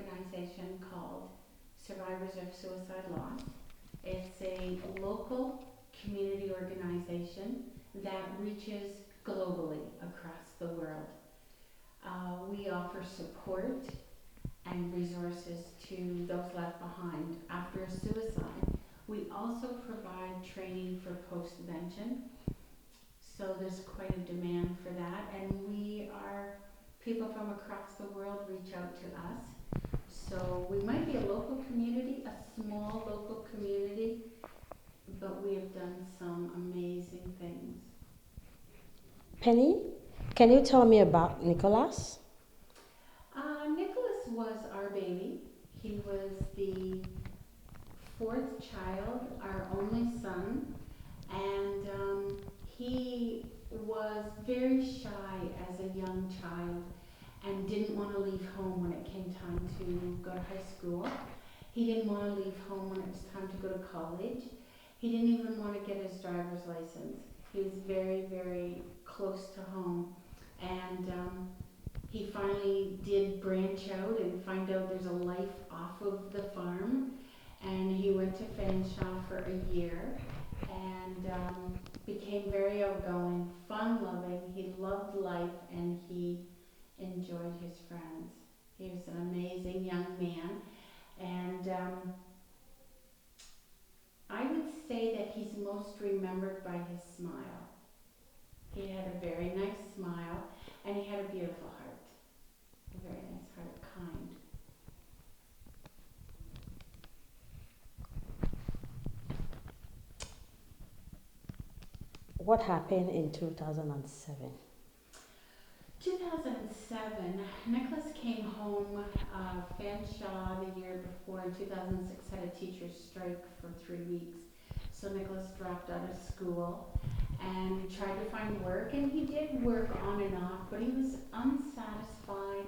organization called Survivors of Suicide Loss. It's a local community organization that reaches globally across the world. We offer support and resources to those left behind after a suicide. We also provide training for post-vention, so there's quite a demand for that, and people from across the world reach out to us. So we might be a local community, a small local community, but we have done some amazing things. Penny, can you tell me about Nicholas? Nicholas was our baby. He was the fourth child, our only son, and he was very shy as a young child and didn't want to leave home when it came time to go to high school. He didn't want to leave home when it was time to go to college. He didn't even want to get his driver's license. He was very, very close to home. And he finally did branch out and find out there's a life off of the farm. And he went to Fanshawe for a year and became very outgoing, fun-loving. He loved life and he enjoyed his friends. He was an amazing young man. And I would say that he's most remembered by his smile. He had a very nice smile and he had a beautiful heart. A very nice heart, kind. What happened in 2007? 2007, Nicholas came home. Fanshawe the year before in 2006 had a teacher's strike for 3 weeks. So Nicholas dropped out of school and tried to find work, and he did work on and off, but he was unsatisfied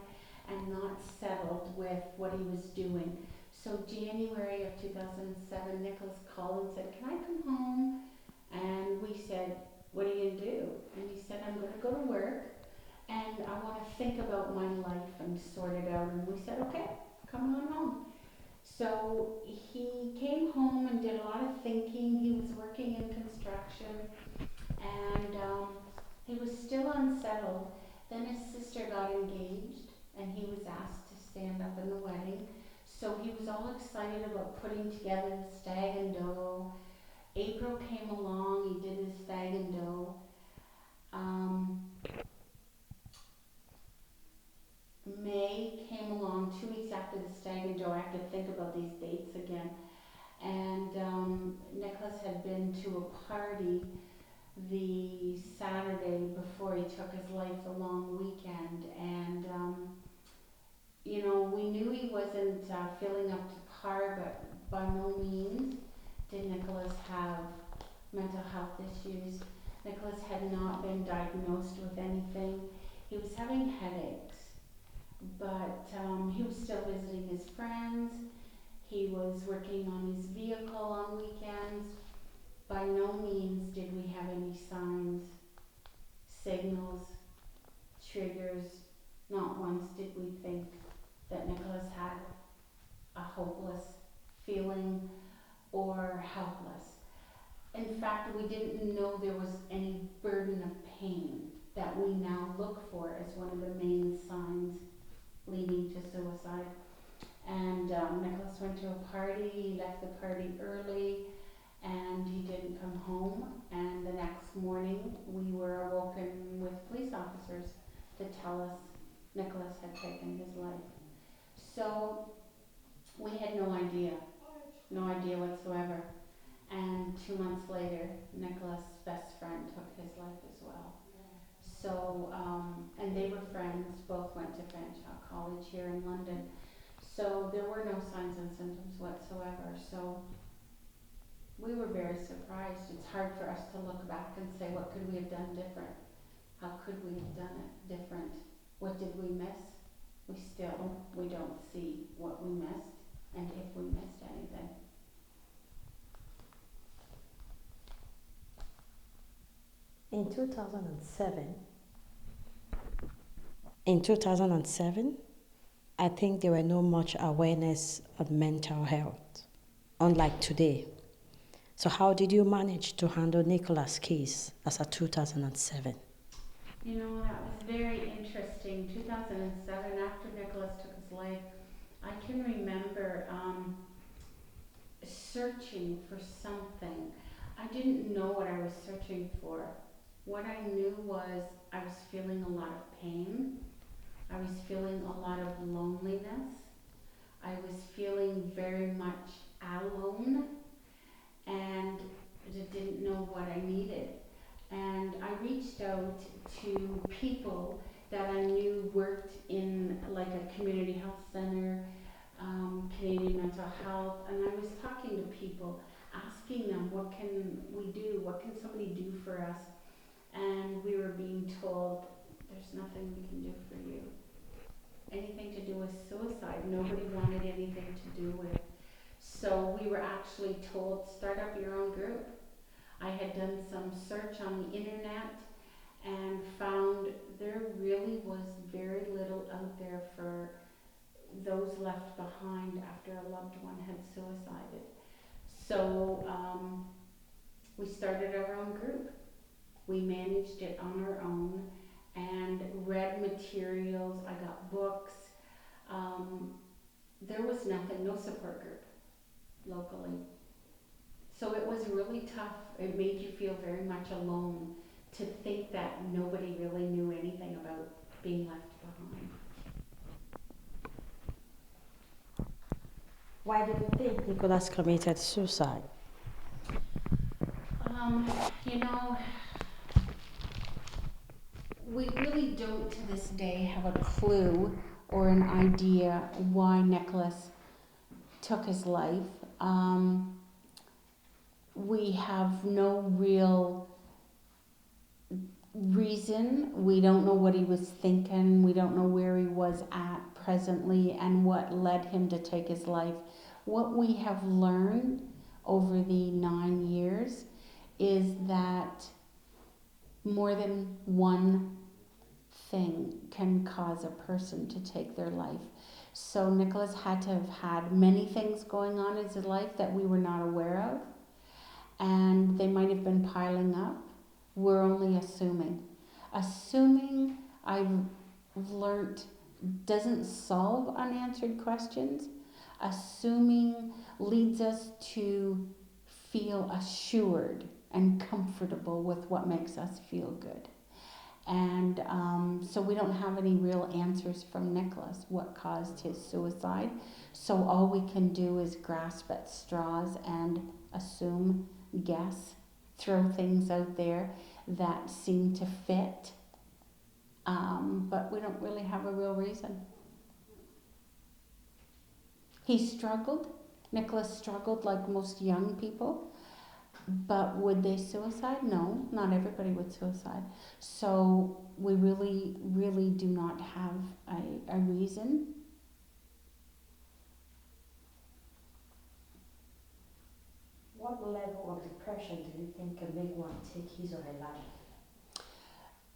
and not settled with what he was doing. So January of 2007, Nicholas called and said, "Can I come home?" And we said, "What are you gonna do?" And he said, "I'm gonna go to work and I want to think about my life and sort it out." And we said, "Okay, come on home." So he came home and did a lot of thinking. He was working in construction and he was still unsettled. Then his sister got engaged and he was asked to stand up in the wedding. So he was all excited about putting together the stag and doe. April came along, he did his stag and doe. Um, May came along 2 weeks after the stag and doe. I have to think about these dates again. And Nicholas had been to a party the Saturday before he took his life, the long weekend. And, we knew he wasn't feeling up to par, but by no means did Nicholas have mental health issues. Nicholas had not been diagnosed with anything. He was having headaches, but he was still visiting his friends. He was working on his vehicle on weekends. By no means did we have any signs, signals, triggers. Not once did we think that Nicholas had a hopeless feeling or helpless. In fact, we didn't know there was any burden of pain that we now look for as one of the main signs leading to suicide. And Nicholas went to a party, he left the party early, and he didn't come home. And the next morning, we were awoken with police officers to tell us Nicholas had taken his life. So we had no idea whatsoever. And 2 months later, Nicholas' best friend took his life as well. So, and they were friends, both went to Fanshawe College here in London. So there were no signs and symptoms whatsoever. So we were very surprised. It's hard for us to look back and say, what could we have done different? How could we have done it different? What did we miss? We don't see what we missed and if we missed anything. In 2007, in 2007, I think there were no much awareness of mental health, unlike today. So how did you manage to handle Nicholas' case as a 2007? You know, that was very interesting. 2007, after Nicholas took his life, I can remember searching for something. I didn't know what I was searching for. What I knew was I was feeling a lot of pain. I was feeling a lot of loneliness. I was feeling very much alone and didn't know what I needed. And I reached out to people that I knew worked in like a community health center, Canadian mental health, and I was talking to people, asking them, what can we do? What can somebody do for us? And we were being told, there's nothing we can do for you. Anything to do with suicide, nobody wanted anything to do with. So we were actually told, start up your own group. I had done some search on the internet and found there really was very little out there for those left behind after a loved one had suicided. So we started our own group. We managed it on our own and read materials. I got books. There was nothing, no support group locally. So it was really tough. It made you feel very much alone to think that nobody really knew anything about being left behind. Why do you think Nicholas committed suicide? You know, we really don't to this day have a clue or an idea why Nicholas took his life. We have no real reason. We don't know what he was thinking. We don't know where he was at presently and what led him to take his life. What we have learned over the 9 years is that more than one thing can cause a person to take their life. So Nicholas had to have had many things going on in his life that we were not aware of, and they might have been piling up. We're only assuming. Assuming, I've learnt, doesn't solve unanswered questions. Assuming leads us to feel assured and comfortable with what makes us feel good. And so we don't have any real answers from Nicholas what caused his suicide. So all we can do is grasp at straws and assume, guess, throw things out there that seem to fit. But we don't really have a real reason. He struggled. Nicholas struggled like most young people. But would they suicide? No, not everybody would suicide. So we really, really do not have a reason. What level of depression do you think can make one take his or her life?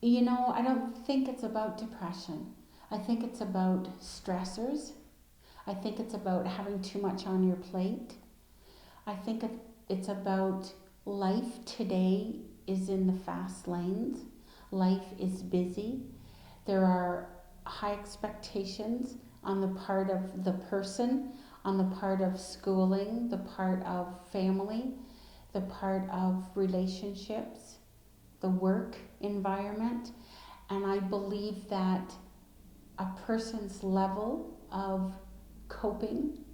You know, I don't think it's about depression. I think it's about stressors. I think it's about having too much on your plate. I think it's about life today is in the fast lanes. Life is busy. There are high expectations on the part of the person, on the part of schooling, the part of family, the part of relationships, the work environment. And I believe that a person's level of coping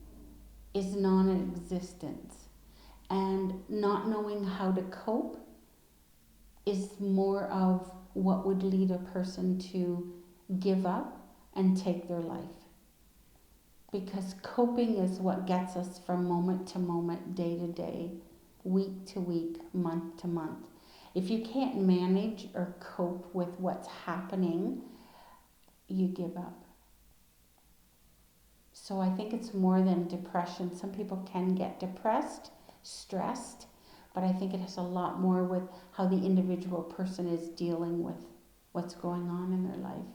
is non-existent. And not knowing how to cope is more of what would lead a person to give up and take their life. Because coping is what gets us from moment to moment, day to day, week to week, month to month. If you can't manage or cope with what's happening, you give up. So I think it's more than depression. Some people can get depressed, stressed, but I think it has a lot more with how the individual person is dealing with what's going on in their life.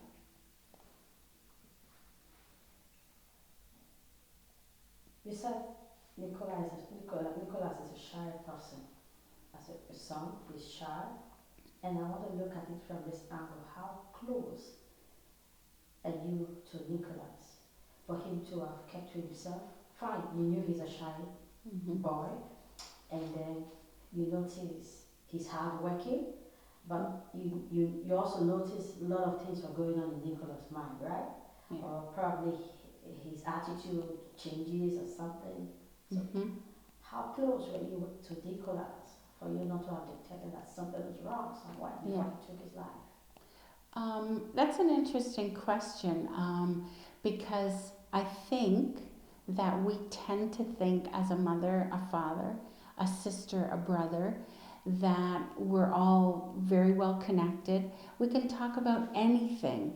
son, his child, and I want to look at it from this angle. How close are you to Nicholas? For him to have kept to himself, fine, you knew he's a shy boy, and then you notice he's hardworking, but you also notice a lot of things were going on in Nicholas' mind, right? Yeah. Or probably his attitude changes or something. So how close were you to Nicholas for you not to have detected that something was wrong somewhere before he took his life? That's an interesting question, because I think that we tend to think as a mother, a father, a sister, a brother, that we're all very well connected. We can talk about anything.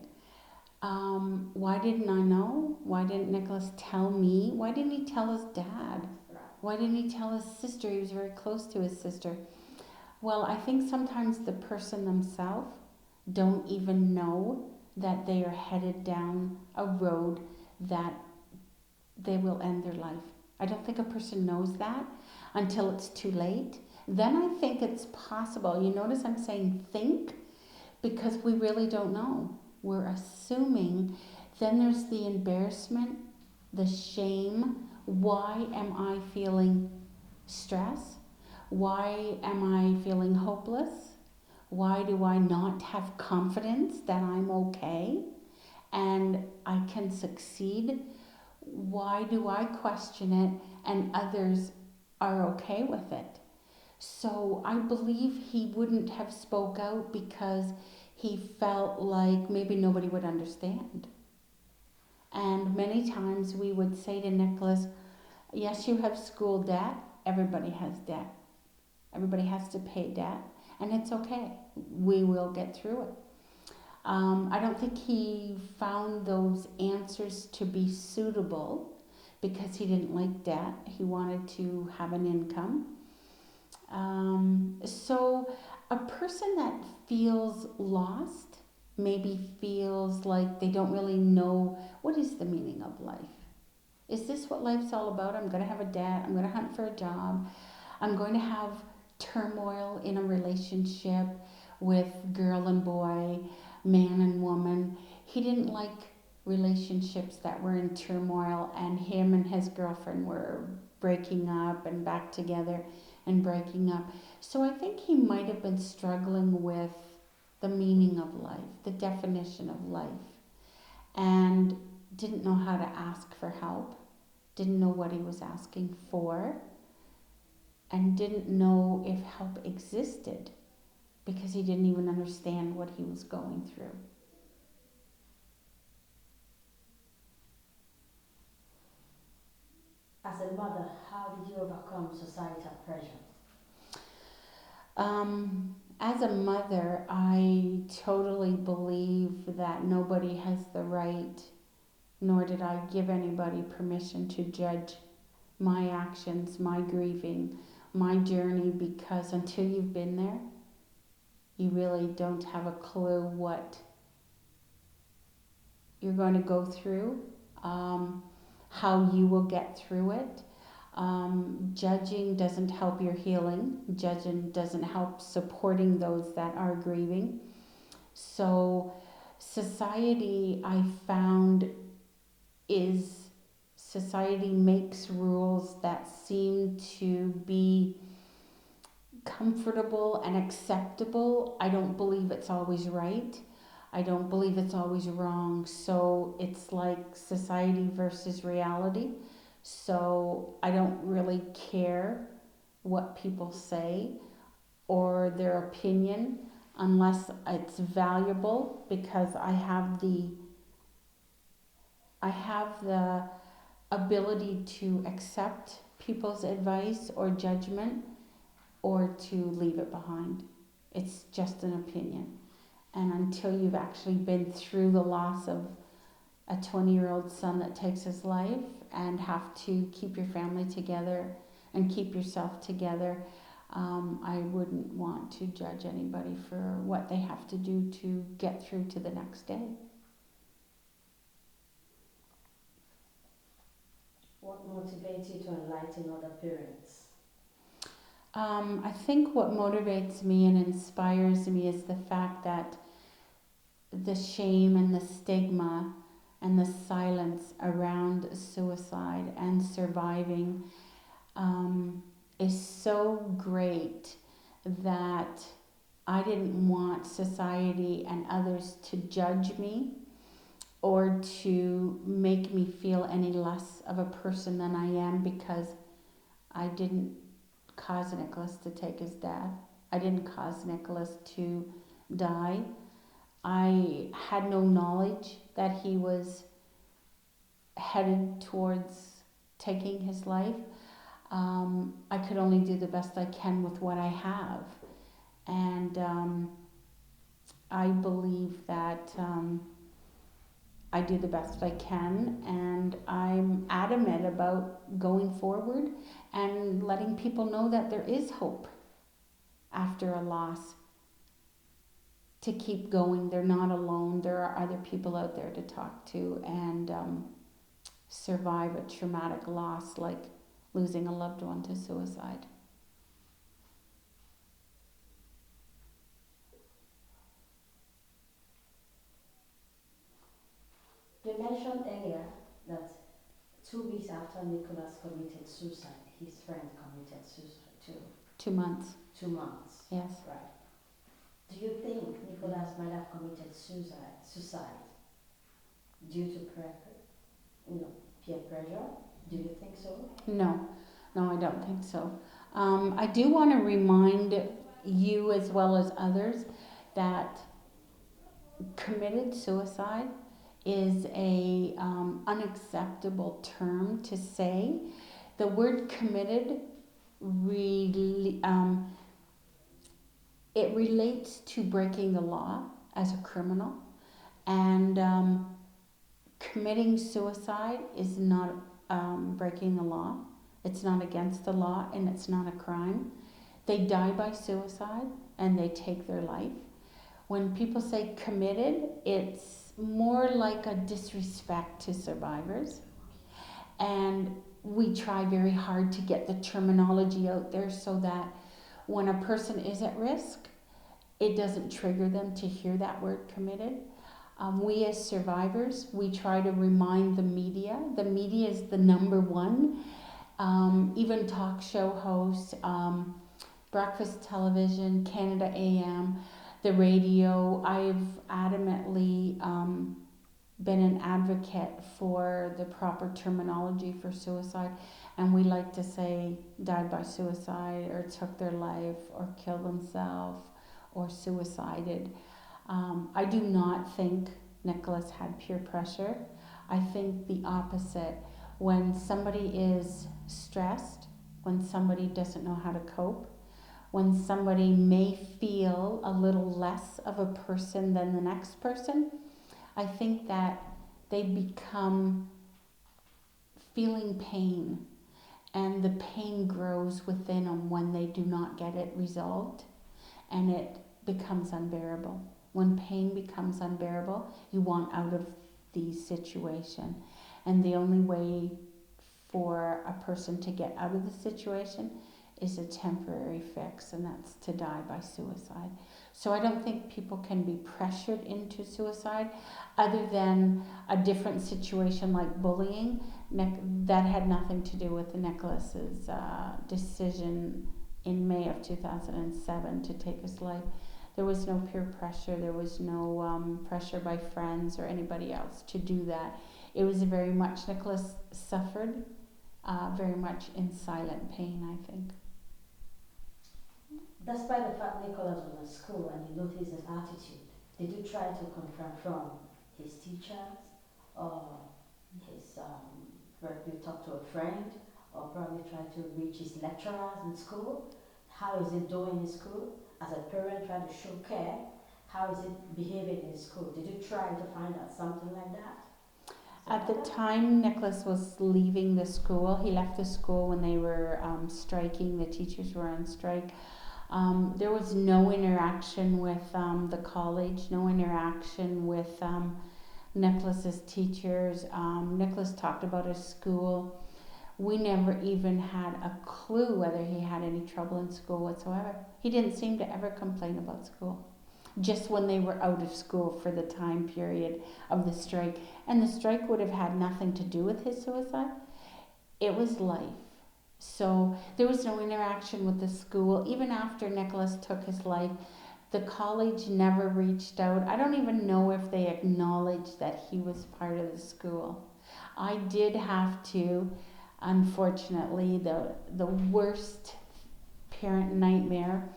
Why didn't I know? Why didn't Nicholas tell me? Why didn't he tell his dad? Why didn't he tell his sister? He was very close to his sister. Well, I think sometimes the person themselves don't even know that they are headed down a road that they will end their life. I don't think a person knows that until it's too late. Then I think it's possible. You notice I'm saying think because we really don't know. We're assuming. Then there's the embarrassment, the shame. Why am I feeling stress? Why am I feeling hopeless? Why do I not have confidence that I'm okay and I can succeed? Why do I question it and others are okay with it? So I believe he wouldn't have spoke out because he felt like maybe nobody would understand. And many times we would say to Nicholas, yes, you have school debt. Everybody has debt. Everybody has to pay debt. And it's okay. We will get through it. I don't think he found those answers to be suitable because he didn't like debt. He wanted to have an income. So a person that feels lost maybe feels like they don't really know what is the meaning of life. Is this what life's all about? I'm going to have a debt. I'm going to hunt for a job. I'm going to have turmoil in a relationship with girl and boy, man and woman. He didn't like relationships that were in turmoil, and him and his girlfriend were breaking up and back together and breaking up. So I think he might have been struggling with the meaning of life, the definition of life, and didn't know how to ask for help, didn't know what he was asking for, and didn't know if help existed because he didn't even understand what he was going through. As a mother, how did you overcome societal pressure? As a mother, I totally believe that nobody has the right, nor did I give anybody permission to judge my actions, my grieving, my journey, because until you've been there, you really don't have a clue what you're going to go through, how you will get through it. Judging doesn't help your healing. Judging doesn't help supporting those that are grieving. So, society, I found, is society makes rules that seem to be comfortable and acceptable. I don't believe it's always right. I don't believe it's always wrong. So it's like society versus reality. So I don't really care what people say or their opinion unless it's valuable, because I have the ability to accept people's advice or judgment or to leave it behind. It's just an opinion. And until you've actually been through the loss of a 20-year-old son that takes his life and have to keep your family together and keep yourself together, I wouldn't want to judge anybody for what they have to do to get through to the next day. What motivates you to enlighten other parents? I think what motivates me and inspires me is the fact that the shame and the stigma and the silence around suicide and surviving is so great that I didn't want society and others to judge me or to make me feel any less of a person than I am because I didn't cause Nicholas to take his death. I didn't cause Nicholas to die. I had no knowledge that he was headed towards taking his life. I could only do the best I can with what I have. And I believe that I do the best I can, and I'm adamant about going forward and letting people know that there is hope after a loss, to keep going. They're not alone. There are other people out there to talk to and survive a traumatic loss like losing a loved one to suicide. You mentioned earlier that 2 weeks after Nicholas committed suicide, his friend committed suicide too. 2 months, 2 months. yes. Right. Do you think Nicholas might have committed suicide due to peer pressure? Do you think so? No, I don't think so. I do want to remind you as well as others that committed suicide is a unacceptable term to say. The word committed really it relates to breaking the law as a criminal, and committing suicide is not breaking the law. It's not against the law, and it's not a crime. They die by suicide and they take their life. When people say committed, it's more like a disrespect to survivors. And we try very hard to get the terminology out there so that when a person is at risk, it doesn't trigger them to hear that word committed. We as survivors, we try to remind the media. The media is the number one. Even talk show hosts, breakfast television, Canada AM, the radio. I've adamantly been an advocate for the proper terminology for suicide, and we like to say died by suicide or took their life or killed themselves or suicided. I do not think Nicholas had peer pressure. I think the opposite. When somebody is stressed, when somebody doesn't know how to cope, when somebody may feel a little less of a person than the next person, I think that they become feeling pain, and the pain grows within them when they do not get it resolved, and it becomes unbearable. When pain becomes unbearable, you want out of the situation, and the only way for a person to get out of the situation is a temporary fix, and that's to die by suicide. So I don't think people can be pressured into suicide other than a different situation like bullying. That had nothing to do with Nicholas's decision in May of 2007 to take his life. There was no peer pressure. There was no pressure by friends or anybody else to do that. It was very much, Nicholas suffered very much in silent pain, I think. Despite the fact Nicholas was in school and you noticed his attitude, did you try to confront from his teachers or his, you talk to a friend or probably try to reach his lecturers in school? How is it doing in school? As a parent, try to show care. How is it behaving in school? Did you try to find out something like that? At the time Nicholas was leaving the school, he left the school when they were striking, the teachers were on strike. There was no interaction with the college, no interaction with Nicholas's teachers. Nicholas talked about his school we never even had a clue whether he had any trouble in school whatsoever. He didn't seem to ever complain about school. Just when they were out of school for the time period of the strike. And the strike would have had nothing to do with his suicide. It was life. So there was no interaction with the school. Even after Nicholas took his life, the college never reached out. I don't even know if they acknowledged that he was part of the school. I did have to, unfortunately, the worst parent nightmare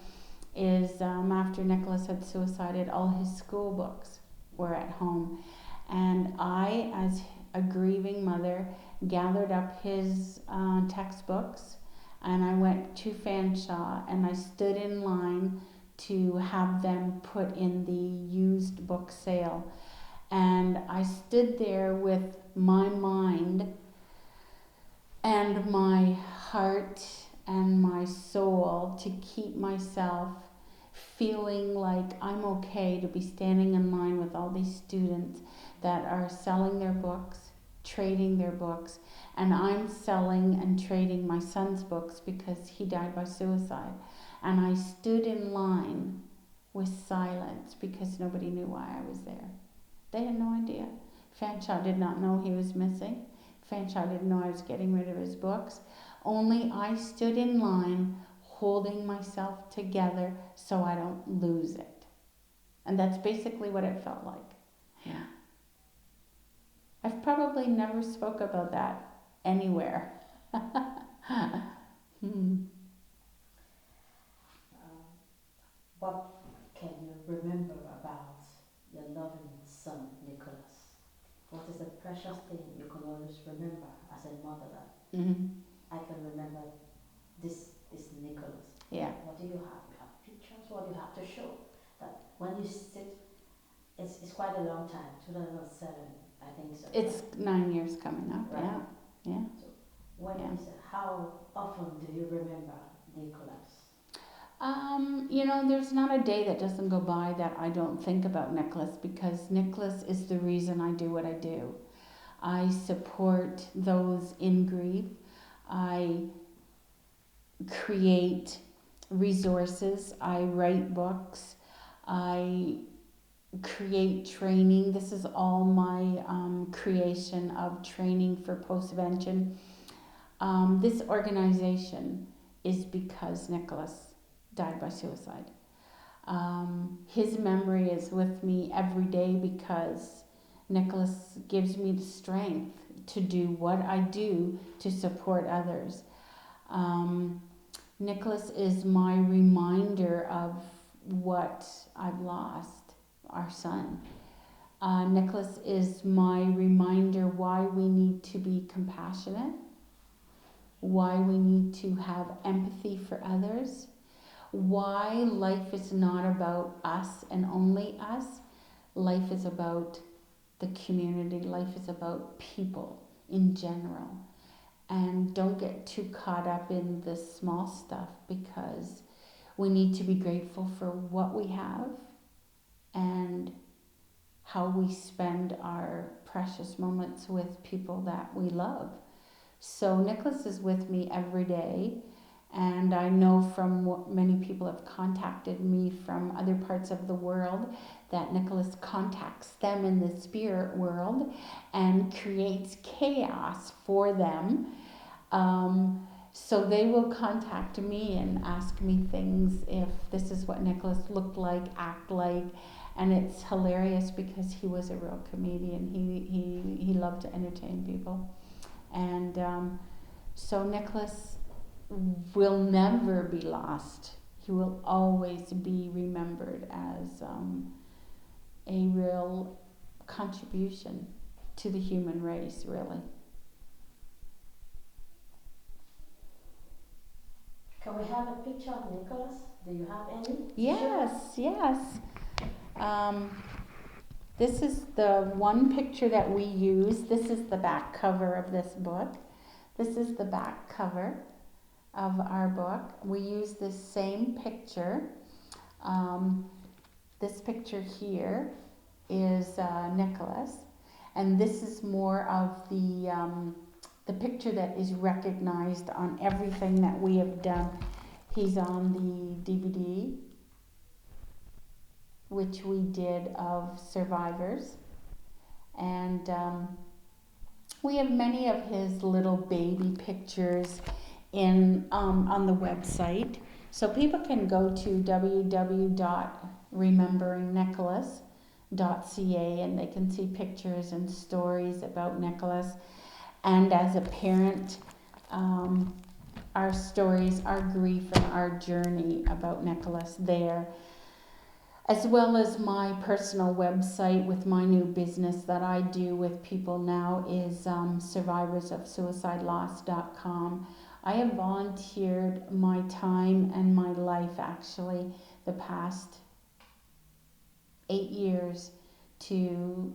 is after Nicholas had suicided, all his school books were at home. And I, as a grieving mother, gathered up his textbooks, and I went to Fanshawe and I stood in line to have them put in the used book sale. And I stood there with my mind and my heart and my soul to keep myself feeling like I'm okay to be standing in line with all these students that are selling their books, trading their books, and I'm selling and trading my son's books because he died by suicide. And I stood in line with silence because nobody knew why I was there. They had no idea. Fanshawe did not know he was missing. Fanshawe didn't know I was getting rid of his books. Only I stood in line holding myself together so I don't lose it. And that's basically what it felt like. Yeah. I've probably never spoke about that anywhere. What can you remember about your loving son, Nicholas? What is the precious thing you can always remember as a mother that I can remember this is Nicholas? Yeah. What do you have? You have pictures? What do you have to show? That when you sit, it's quite a long time, 2007, I think so. It's 9 years coming up, right? Yeah. So when Yeah. is it? How often do you remember Nicholas? There's not a day that doesn't go by that I don't think about Nicholas, because Nicholas is the reason I do what I do. I support those in grief. I create resources. I write books. I create training. This is all my creation of training for postvention. This organization is because Nicholas died by suicide. His memory is with me every day because Nicholas gives me the strength to do what I do to support others. Nicholas is my reminder of what I've lost, our son. Nicholas is my reminder why we need to be compassionate, why we need to have empathy for others, why life is not about us and only us. Life is about the community. Life is about people in general. And don't get too caught up in the small stuff, because we need to be grateful for what we have and how we spend our precious moments with people that we love. So Nicholas is with me every day. And I know from what many people have contacted me from other parts of the world that Nicholas contacts them in the spirit world and creates chaos for them. So they will contact me and ask me things if this is what Nicholas looked like, act like. And it's hilarious because he was a real comedian. He loved to entertain people. And so Nicholas will never be lost. He will always be remembered as a real contribution to the human race, really. Can we have a picture of Nicholas? Do you have any? Yes. This is the one picture that we use. This is the back cover of this book. This is the back cover of our book. We use this same picture. This picture here is Nicholas, and this is more of the the picture that is recognized on everything that we have done. He's on the DVD, which we did of survivors. And we have many of his little baby pictures in on the website. So people can go to www.rememberingnicholas.ca and they can see pictures and stories about Nicholas. And as a parent, our stories, our grief, and our journey about Nicholas there, as well as my personal website with my new business that I do with people now is survivorsofsuicideloss.com. I have volunteered my time and my life actually the past 8 years to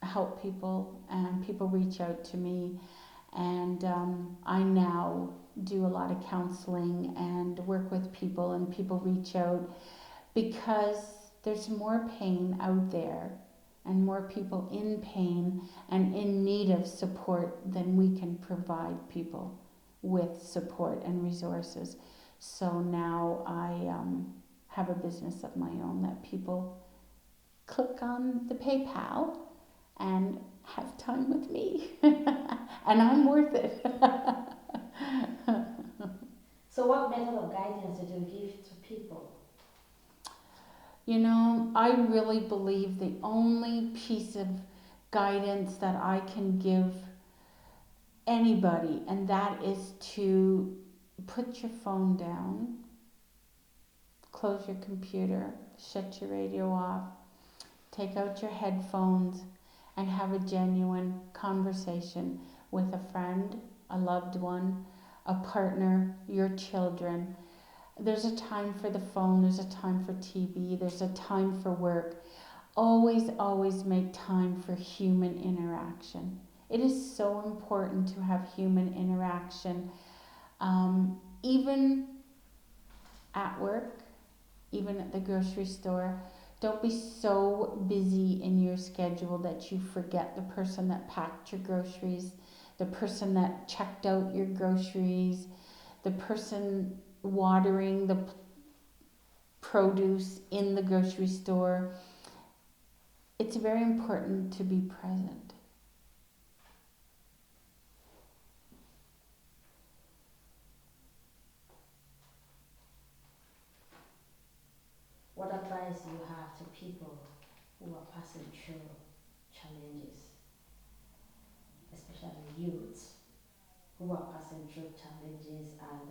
help people, and people reach out to me, and I now do a lot of counseling and work with people, and people reach out because there's more pain out there and more people in pain and in need of support than we can provide people with support and resources. So now I have a business of my own that people click on the PayPal and have time with me. And I'm worth it. So what method of guidance did you give to people? You know, I really believe the only piece of guidance that I can give anybody, and that is to put your phone down, close your computer, shut your radio off, take out your headphones, and have a genuine conversation with a friend, a loved one, a partner, your children. There's a time for the phone, there's a time for TV, there's a time for work. Always, always make time for human interaction. It is so important to have human interaction, even at work, even at the grocery store. Don't be so busy in your schedule that you forget the person that packed your groceries, the person that checked out your groceries, the person watering the produce in the grocery store. It's very important to be present. What advice do you have to people who are passing through challenges, especially youths who are passing through challenges and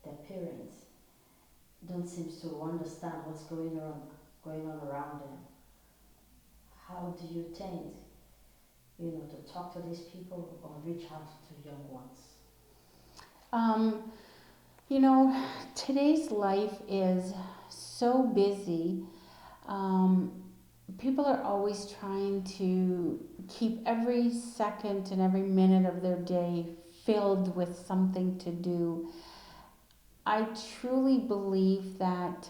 their parents don't seem to understand what's going on around them? How do you tend, to talk to these people or reach out to young ones? Today's life is so busy. People are always trying to keep every second and every minute of their day filled with something to do. I truly believe that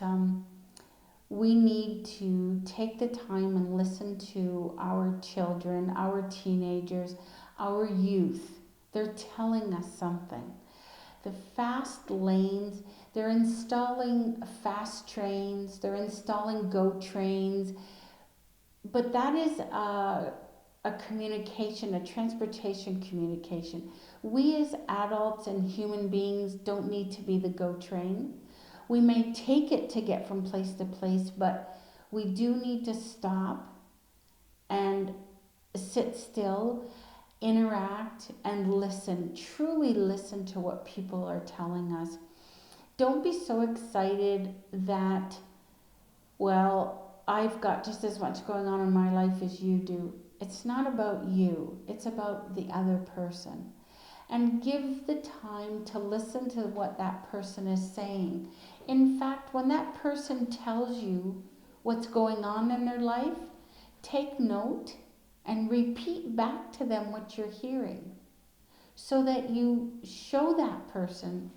we need to take the time and listen to our children, our teenagers, our youth. They're telling us something. The fast lanes, they're installing fast trains, they're installing GO trains, but that is a communication, a transportation communication. We as adults and human beings don't need to be the GO train. We may take it to get from place to place, but we do need to stop and sit still, interact, and listen. Truly listen to what people are telling us. Don't be so excited that, well, I've got just as much going on in my life as you do. It's not about you, it's about the other person. And give the time to listen to what that person is saying. In fact, when that person tells you what's going on in their life, take note and repeat back to them what you're hearing so that you show that person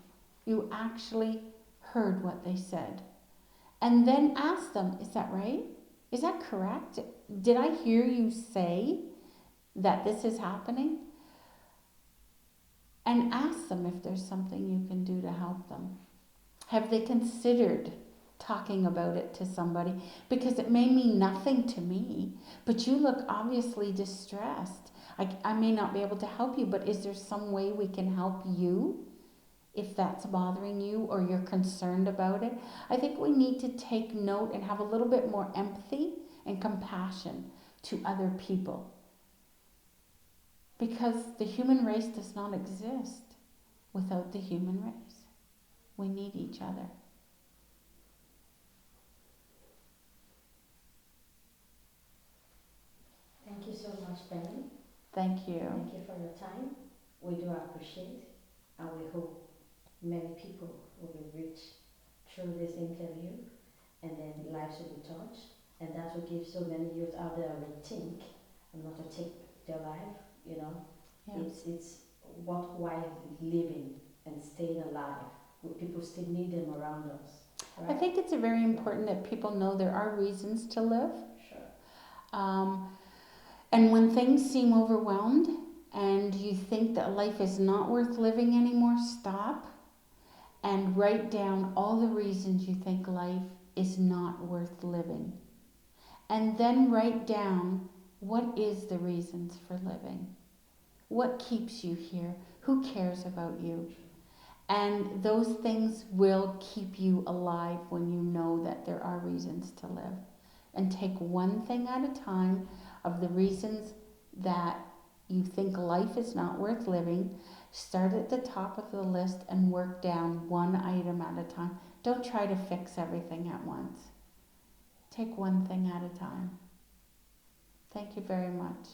you actually heard what they said. And then ask them, is that right? Is that correct? Did I hear you say that this is happening? and ask them if there's something you can do to help them. Have they considered talking about it to somebody? Because it may mean nothing to me, but you look obviously distressed. I may not be able to help you, but is there some way we can help you if that's bothering you or you're concerned about it? I think we need to take note and have a little bit more empathy and compassion to other people, because the human race does not exist without the human race. We need each other. Thank you so much, Penny. Thank you. Thank you for your time. We do appreciate, and we hope many people will be reached through this interview, and then lives will be touched, and that will give so many youth out there a rethink and not to take their life. You know, Yeah. it's worthwhile living and staying alive. People still need them around us. Right? I think it's very important that people know there are reasons to live. Sure. And when things seem overwhelmed and you think that life is not worth living anymore, stop and write down all the reasons you think life is not worth living. And then write down, what is the reasons for living? What keeps you here? Who cares about you? And those things will keep you alive when you know that there are reasons to live. And take one thing at a time of the reasons that you think life is not worth living. Start at the top of the list and work down one item at a time. Don't try to fix everything at once. Take one thing at a time. Thank you very much.